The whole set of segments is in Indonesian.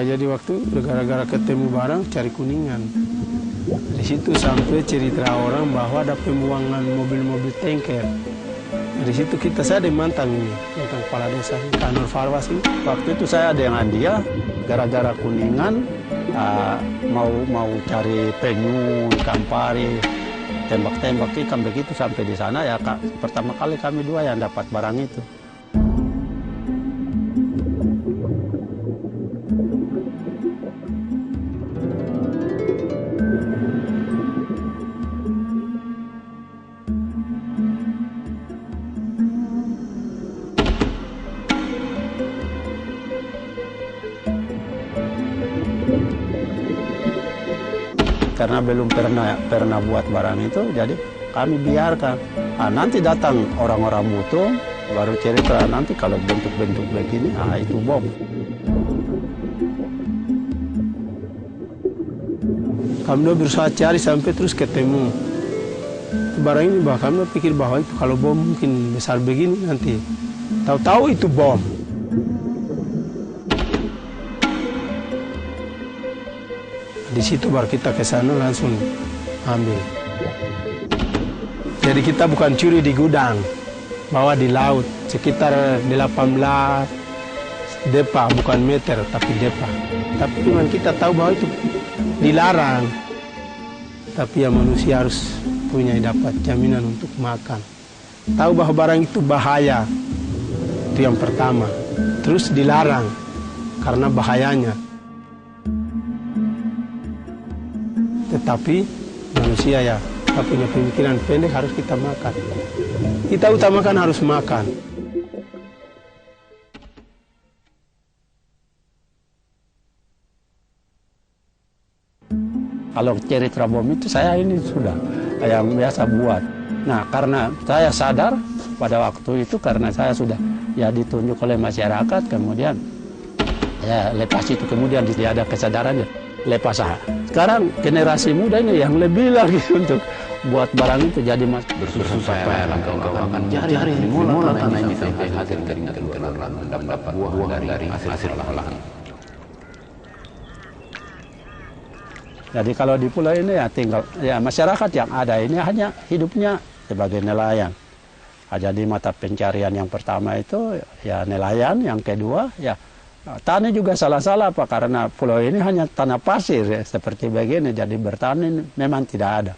Ya, jadi waktu gara-gara ketemu barang cari Kuningan. Di situ sampai cerita orang bahwa ada pembuangan mobil-mobil tanker. Dari situ saya mantan kepala desa Kanur Farwas ini. Waktu itu saya dengan dia gara-gara Kuningan mau cari penyu, ikan pari, tembak-tembak ikan begitu sampai di sana ya pertama kali kami dua yang dapat barang itu. Karena belum pernah buat barang itu, jadi kami biarkan. Nanti datang orang-orang butuh, baru cerita nanti kalau bentuk-bentuk begini, itu bom. Kami berusaha cari sampai terus ketemu. Barang ini kami pikir bahwa itu kalau bom mungkin besar begini nanti. Tahu-tahu itu bom. Di situ baru kita ke sana langsung ambil. Jadi kita bukan curi di gudang, bawa di laut sekitar 18 depa, bukan meter tapi depa. Tapi cuma kita tahu bahwa itu dilarang. Tapi ya manusia harus punya dapat jaminan untuk makan. Tahu bahwa barang itu bahaya, itu yang pertama. Terus dilarang karena bahayanya. Tetapi manusia ya, kita punya pemikiran pendek harus kita makan. Kita utamakan harus makan. Kalau cerita bom itu saya ini sudah yang biasa buat. Nah karena saya sadar pada waktu itu karena saya sudah ya ditunjuk oleh masyarakat kemudian ya lepas itu kemudian dia ada kesadarannya. Lepas saya. Sekarang generasi muda ini yang lebih lagi untuk buat barang itu jadi mas bersusah-susah engkau akan cari mulai tanah ini sampai hasil keringat keluar mendapat buah dari hasil olahan. Jadi kalau di pulau ini ya tinggal ya masyarakat yang ada ini hanya hidupnya sebagai nelayan. Jadi mata pencarian yang pertama itu ya nelayan, yang kedua ya tani juga salah-salah Pak, karena pulau ini hanya tanah pasir ya, seperti begini, jadi bertani memang tidak ada.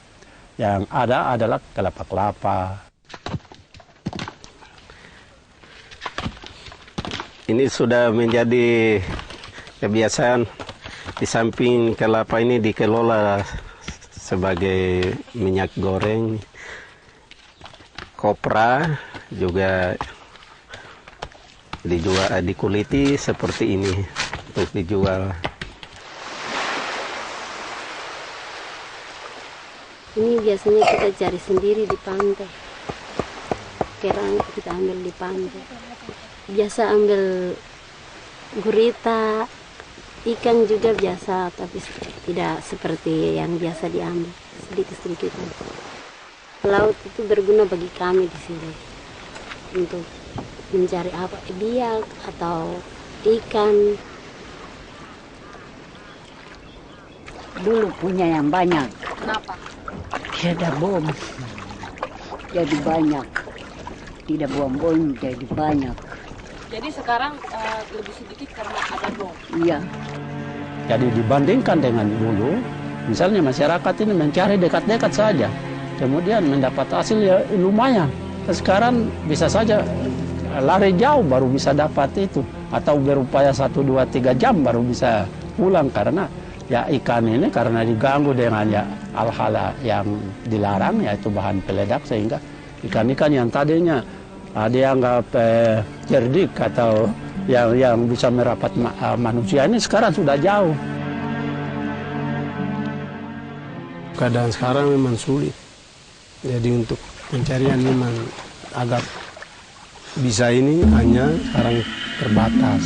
Yang ada adalah kelapa-kelapa. Ini sudah menjadi kebiasaan, di samping kelapa ini dikelola sebagai minyak goreng, kopra juga dijual, dikuliti seperti ini untuk dijual. Ini biasanya kita cari sendiri di pantai. Kerang kita ambil di pantai. Biasa ambil gurita, ikan juga biasa, tapi tidak seperti yang biasa diambil, sedikit-sedikit. Laut itu berguna bagi kami di sini untuk mencari apa, biak atau ikan. Dulu punya yang banyak. Kenapa? Ada bom, jadi banyak. Tidak bom-bom, jadi banyak. Jadi sekarang lebih sedikit karena ada bom. Iya. Jadi dibandingkan dengan dulu, misalnya masyarakat ini mencari dekat-dekat saja, kemudian mendapat hasil ya lumayan. Sekarang bisa saja lari jauh baru bisa dapat itu, atau berupaya 1, 2, 3 jam baru bisa pulang karena ya ikan ini karena diganggu dengan ya hal-hal yang dilarang, yaitu bahan peledak, sehingga ikan-ikan yang tadinya dianggap cerdik atau yang bisa merapat manusia ini sekarang sudah jauh. Keadaan sekarang memang sulit, jadi untuk pencarian memang agak bisa ini hanya sekarang terbatas.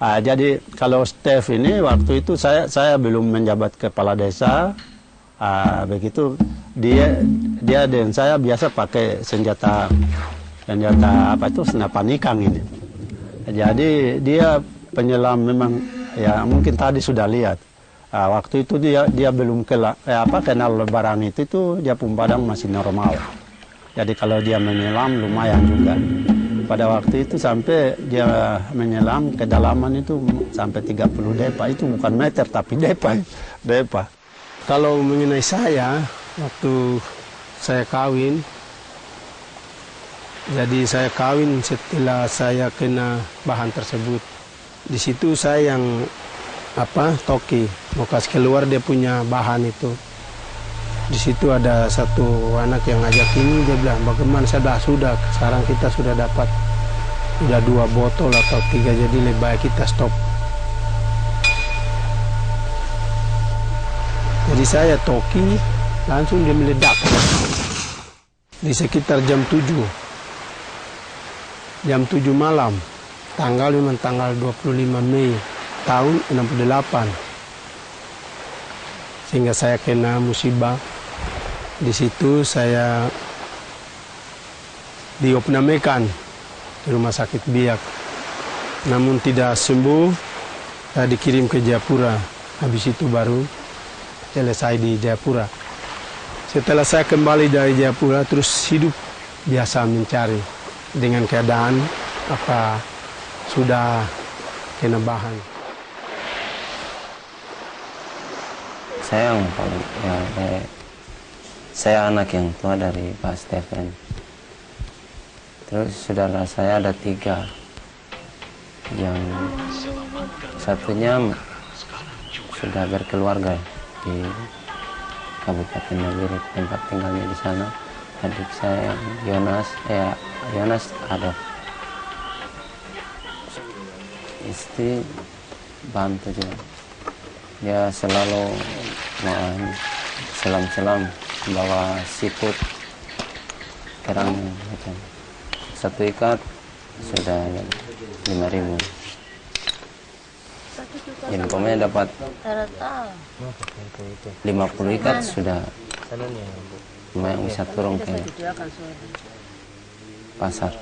Jadi kalau Steph ini waktu itu saya belum menjabat kepala desa, begitu dia dan saya biasa pakai senjata apa itu senapan ikan ini. Jadi dia penyelam memang, ya mungkin tadi sudah lihat. Waktu itu dia belum kenal barang itu dia padang masih normal. Jadi kalau dia menyelam lumayan juga. Pada waktu itu sampai dia menyelam kedalaman itu sampai 30 depa. Itu bukan meter tapi depa. Kalau mengenai saya, waktu saya kawin, jadi saya kawin setelah saya kena bahan tersebut. Di situ saya yang toki, mau kasih keluar dia punya bahan itu. Di situ ada satu anak yang ngajak ini, dia bilang bagaimana, saya bilang sudah, sekarang kita sudah dapat udah 2 botol atau 3, jadi lebih baik kita stop. Jadi saya toki, langsung dia meledak. Di sekitar jam 7 malam, memang tanggal 25 Mei tahun 68. Sehingga saya kena musibah. Di situ saya diopnamekan di rumah sakit Biak. Namun tidak sembuh, saya dikirim ke Jayapura. Habis itu baru selesai di Jayapura. Setelah saya kembali dari Jayapura, terus hidup biasa mencari dengan keadaan sudah kena bahan. Saya yang paling, saya anak yang tua dari Pak Stephen. Terus saudara saya ada 3, yang satunya sudah berkeluarga di Kabupaten Nagiri, tempat tinggalnya di sana. Adik saya Yonas Adolf. Istri bantu juga. Dia selalu selam-selam bawa siput, kerang macam. Satu ikat sudah 5.000. Infonya dapat 50 ikat sudah lumayan bisa turun ke pasar.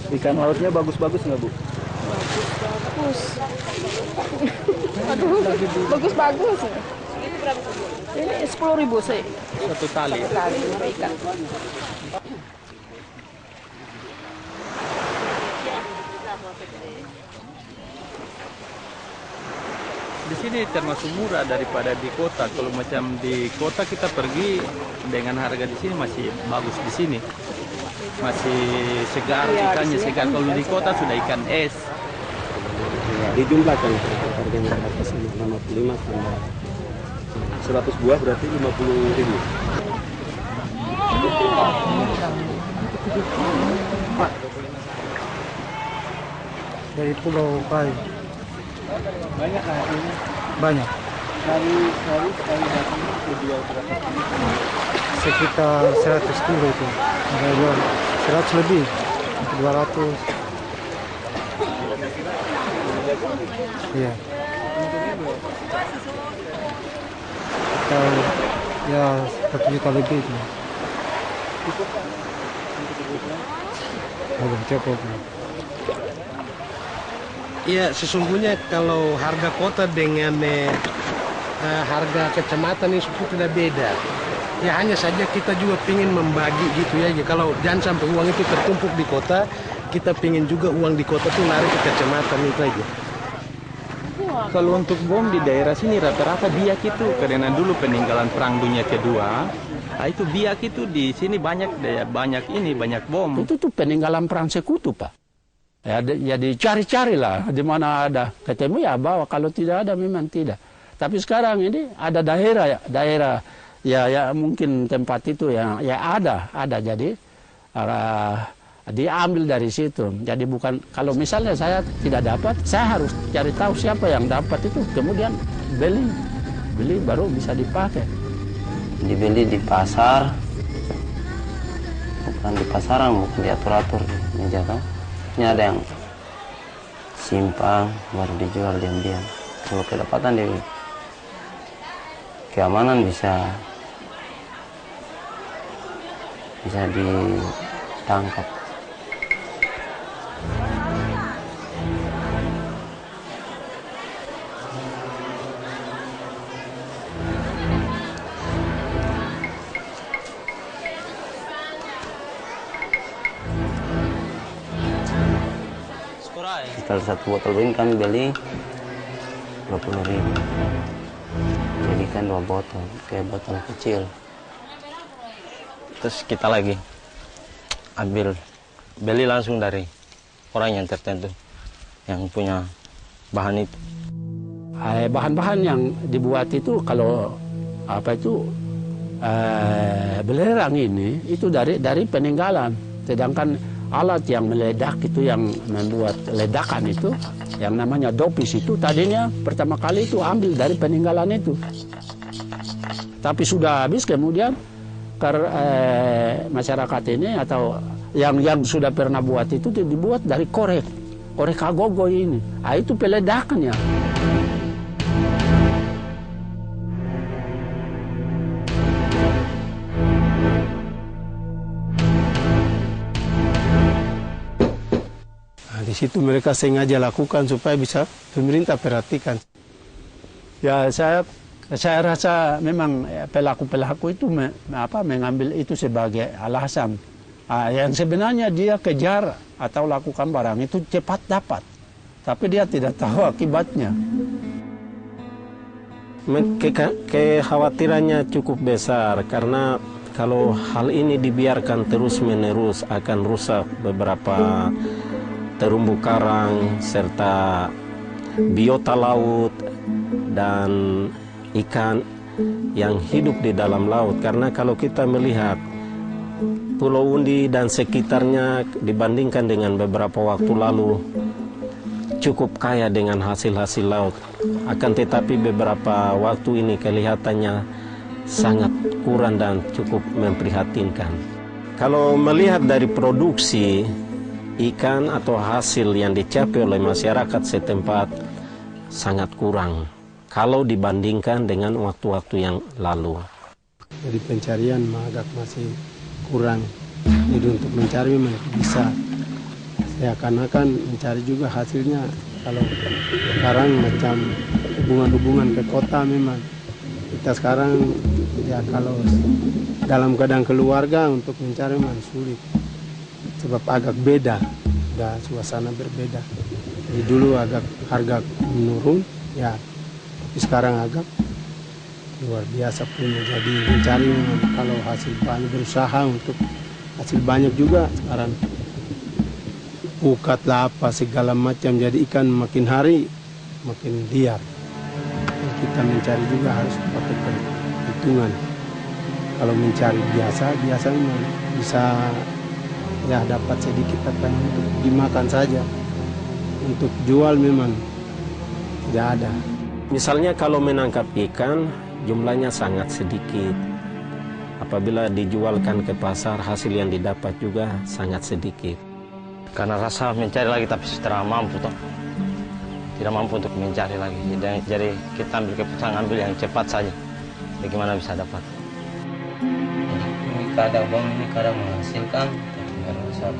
Ikan lautnya bagus-bagus nggak, Bu? Bagus. Aduh, bagus-bagus. Ini 10.000 sih. Satu tali. Tali ikan. Di sini termasuk murah daripada di kota. Kalau macam di kota kita pergi dengan harga di sini masih bagus di sini. Masih segar, ikannya segar. Kalau di kota sudah ikan es. Dijumlahkan harganya atas 55 tambah 100 buah berarti 50.000. Dari Pulau Kai. Banyak lah ini. Banyak. Sekali datang ke jual berapa? Sekitar 100 kilo itu. Ada jual 100 lebih, 200. Iya. Ya 1 juta lebih itu. Belum cukup. Iya, sesungguhnya kalau harga kota dengan harga kecamatan ini sudah beda. Ya hanya saja kita juga ingin membagi gitu ya. Kalau jangan sampai uang itu tertumpuk di kota, kita ingin juga uang di kota tuh lari ke kecamatan itu aja. Kalau untuk bom di daerah sini rata-rata biak itu, karena dulu peninggalan Perang Dunia Kedua, itu biak itu di sini banyak bom. Itu tuh peninggalan perang sekutu, Pak. Ya dicari-carilah di mana ada. Ketemu ya bawa, kalau tidak ada memang tidak. Tapi sekarang ini ada daerah ya mungkin tempat itu ya ada. Jadi dia ambil dari situ. Jadi bukan, kalau misalnya saya tidak dapat, saya harus cari tahu siapa yang dapat itu, kemudian beli baru bisa dipakai. Dibeli di pasar, bukan di pasaran, bukan diatur-atur meja kan. Ini ada yang simpang baru dijual diam-diam. Kalau kedapatan di keamanan bisa ditangkap. Kalau satu botol win kami beli 20.000. Jadikan 2 botol, kayak botol kecil. Terus kita lagi beli langsung dari orang yang tertentu yang punya bahan itu. Bahan-bahan yang dibuat itu kalau belerang ini itu dari peninggalan. Sedangkan alat yang meledak itu, yang membuat ledakan itu, yang namanya dopis itu tadinya pertama kali itu ambil dari peninggalan itu. Tapi sudah habis kemudian masyarakat ini atau yang sudah pernah buat itu dibuat dari korek agogo ini. Itu peledakannya. Di situ mereka sengaja lakukan supaya bisa pemerintah perhatikan. Ya saya rasa memang pelaku-pelaku itu mengambil itu sebagai alasan. Yang sebenarnya dia kejar atau lakukan barang itu cepat dapat, tapi dia tidak tahu akibatnya. Kekhawatirannya cukup besar karena kalau hal ini dibiarkan terus-menerus akan rusak beberapa terumbu karang serta biota laut dan ikan yang hidup di dalam laut. Karena kalau kita melihat Pulau Undi dan sekitarnya dibandingkan dengan beberapa waktu lalu cukup kaya dengan hasil-hasil laut. Akan tetapi beberapa waktu ini kelihatannya sangat kurang dan cukup memprihatinkan. Kalau melihat dari produksi ikan atau hasil yang dicapai oleh masyarakat setempat sangat kurang kalau dibandingkan dengan waktu-waktu yang lalu. Jadi pencarian agak masih kurang. Jadi untuk mencari memang bisa. Seakan-akan mencari juga hasilnya. Kalau sekarang macam hubungan-hubungan ke kota memang. Kita sekarang ya kalau dalam keadaan keluarga untuk mencari memang sulit. Sebab agak beda, udah suasana berbeda. Jadi dulu agak harga menurun, ya, tapi sekarang agak luar biasa punya. Jadi mencari kalau hasil banyak, berusaha untuk hasil banyak juga sekarang. Pukat lah apa segala macam, jadi ikan makin hari makin liar. Dan kita mencari juga harus pakai perhitungan. Kalau mencari biasa memang bisa ya dapat sedikit apa untuk dimakan saja. Untuk jual memang tidak ada. Misalnya kalau menangkap ikan jumlahnya sangat sedikit. Apabila dijualkan ke pasar hasil yang didapat juga sangat sedikit. Karena rasa mencari lagi tapi setelah mampu toh. Tidak mampu untuk mencari lagi. Jadi kita ambil keputusan ambil yang cepat saja. Bagaimana bisa dapat. Ini kadang bom ini kadang menghasilkan rusak.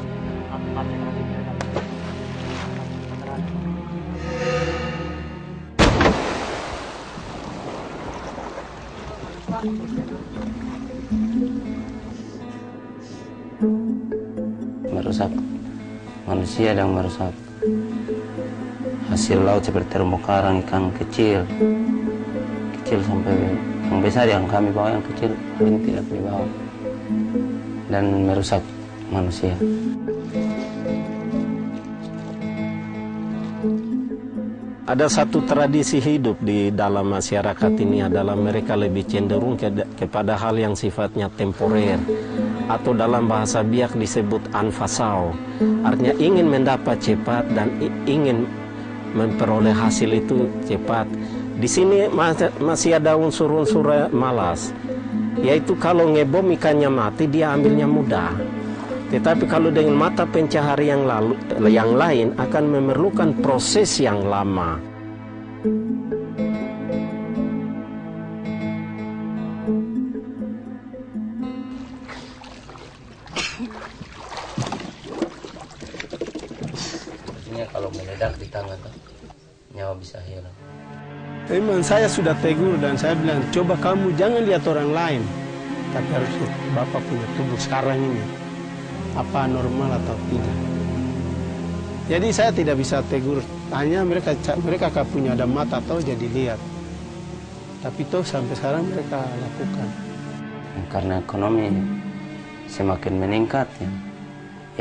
Merusak manusia dan merusak hasil laut seperti terumbu karang, ikan kecil sampai yang besar yang kami bawa, yang kecil paling tidak dibawa, dan merusak manusia. Ada satu tradisi hidup di dalam masyarakat ini adalah mereka lebih cenderung kepada hal yang sifatnya temporer, atau dalam bahasa Biak disebut anfasau. Artinya ingin mendapat cepat dan ingin memperoleh hasil itu cepat. Di sini masih ada unsur-unsur malas, yaitu kalau ngebom ikannya mati dia ambilnya mudah. Tetapi kalau dengan mata pencaharian yang lain akan memerlukan proses yang lama. Artinya kalau meledak di tangan tuh, nyawa bisa hilang. Memang saya sudah tegur dan saya bilang, coba kamu jangan lihat orang lain, tapi harus lihat Bapak punya tubuh sekarang ini. Apa normal atau tidak. Jadi saya tidak bisa tegur, hanya mereka punya ada mata atau jadi lihat. Tapi toh sampai sekarang mereka lakukan. Karena ekonomi semakin meningkat ya,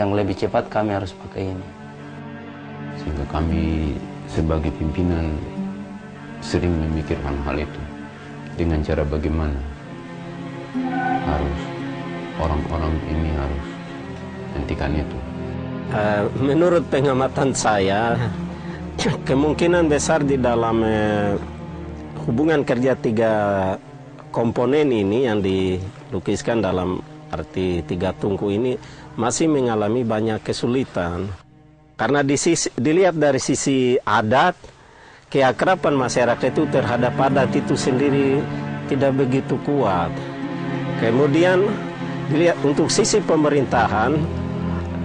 yang lebih cepat kami harus pakai ini. Sehingga kami sebagai pimpinan sering memikirkan hal itu dengan cara bagaimana harus orang-orang ini harus hentikan itu. Menurut pengamatan saya, kemungkinan besar di dalam hubungan kerja 3 komponen ini yang dilukiskan dalam arti 3 tungku ini masih mengalami banyak kesulitan. Karena dilihat dari sisi adat, keakraban masyarakat itu terhadap adat itu sendiri tidak begitu kuat. Kemudian dilihat untuk sisi pemerintahan,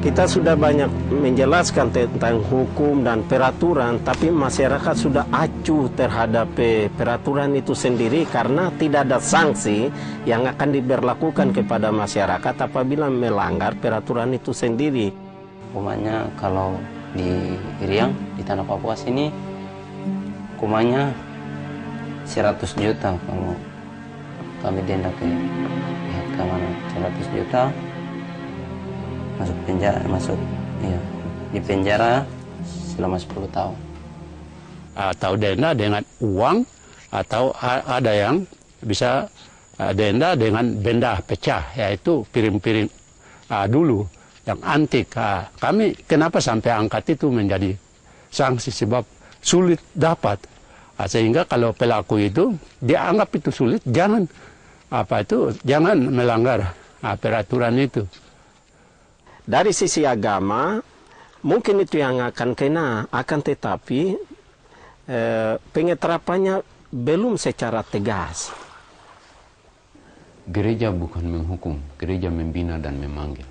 kita sudah banyak menjelaskan tentang hukum dan peraturan, tapi masyarakat sudah acuh terhadap peraturan itu sendiri karena tidak ada sanksi yang akan diberlakukan kepada masyarakat apabila melanggar peraturan itu sendiri. Hukumannya kalau di Iriang, di Tanah Papua sini, hukumannya 100 juta kalau kami denda ke pihak keamanan. 100 juta masuk penjara, di penjara selama 10 tahun. Atau denda dengan uang, atau ada yang bisa denda dengan benda pecah, yaitu piring-piring dulu yang antik. Kami kenapa sampai angkat itu menjadi sanksi, sebab sulit dapat. Sehingga kalau pelaku itu dianggap itu sulit, jangan melanggar peraturan itu. Dari sisi agama, mungkin itu yang akan kena, akan tetapi pengeterapannya belum secara tegas. Gereja bukan menghukum, gereja membina dan memanggil.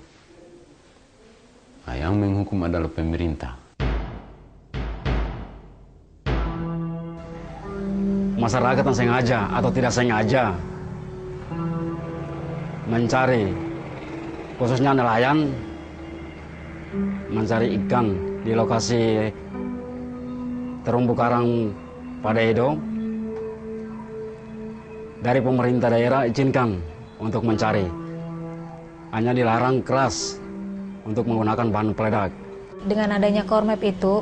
Nah, yang menghukum adalah pemerintah. Masyarakat yang sengaja atau tidak sengaja mencari, khususnya nelayan, mencari ikan di lokasi terumbu karang pada Edo, dari pemerintah daerah izinkan untuk mencari, hanya dilarang keras untuk menggunakan bahan peledak. Dengan adanya Kormap itu,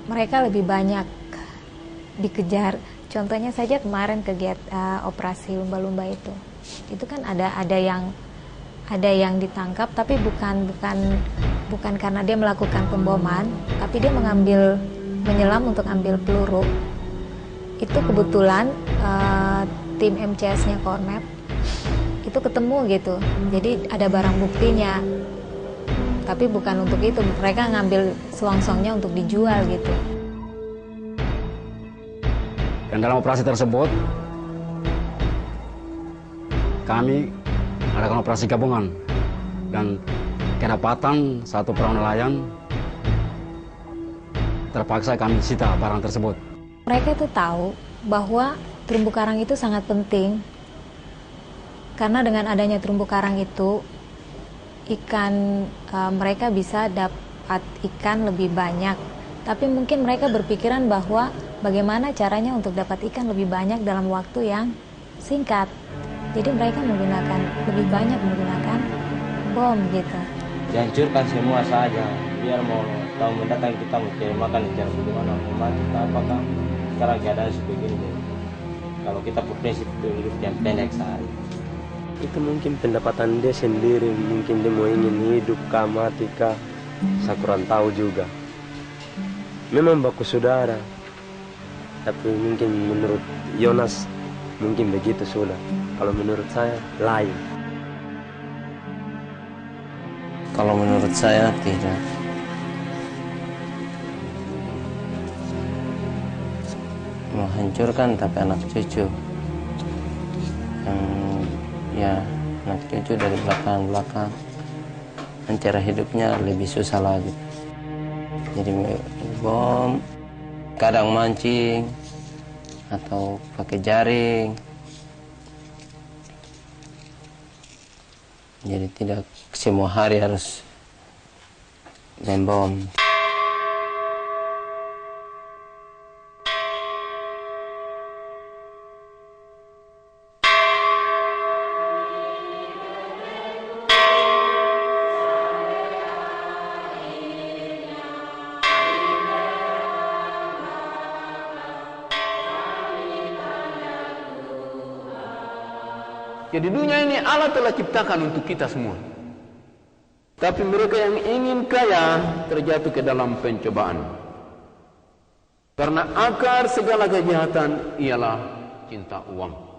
mereka lebih banyak dikejar. Contohnya saja kemarin kegiatan operasi lumba-lumba itu kan ada yang ditangkap, tapi bukan karena dia melakukan pemboman, tapi dia menyelam untuk ambil peluru. Itu kebetulan tim MCS-nya Kormap itu ketemu gitu, jadi ada barang buktinya, tapi bukan untuk itu, mereka ngambil selongsongnya untuk dijual gitu. Dan dalam operasi tersebut kami adakan operasi gabungan dan kedapatan satu perahu nelayan, terpaksa kami sita barang tersebut. Mereka itu tahu bahwa terumbu karang itu sangat penting, karena dengan adanya terumbu karang itu ikan, mereka bisa dapat ikan lebih banyak. Tapi mungkin mereka berpikiran bahwa bagaimana caranya untuk dapat ikan lebih banyak dalam waktu yang singkat. Jadi mereka lebih banyak menggunakan bom gitu. Dihancurkan semua saja, biar mau tahun mendatang kita mau cari makan di cara bagaimana mau mati apakah sekarang keadaan seperti ini. Kalau kita berprinsip itu hidup yang pendek saja. Itu mungkin pendapatan dia sendiri, mungkin dia mau ingin hidup kah mati kah, saya kurang tahu juga. Memang baku saudara, tapi mungkin menurut Yonas mungkin begitu sudah. Kalau menurut saya lain. Kalau menurut saya tidak. Menghancurkan tapi anak cucu yang ya anak cucu dari belakang cara hidupnya lebih susah lagi. Jadi bom kadang mancing atau pakai jaring, jadi tidak semua hari harus main bom. Jadi dunia ini Allah telah ciptakan untuk kita semua. Tapi mereka yang ingin kaya terjatuh ke dalam pencobaan. Karena akar segala kejahatan ialah cinta uang.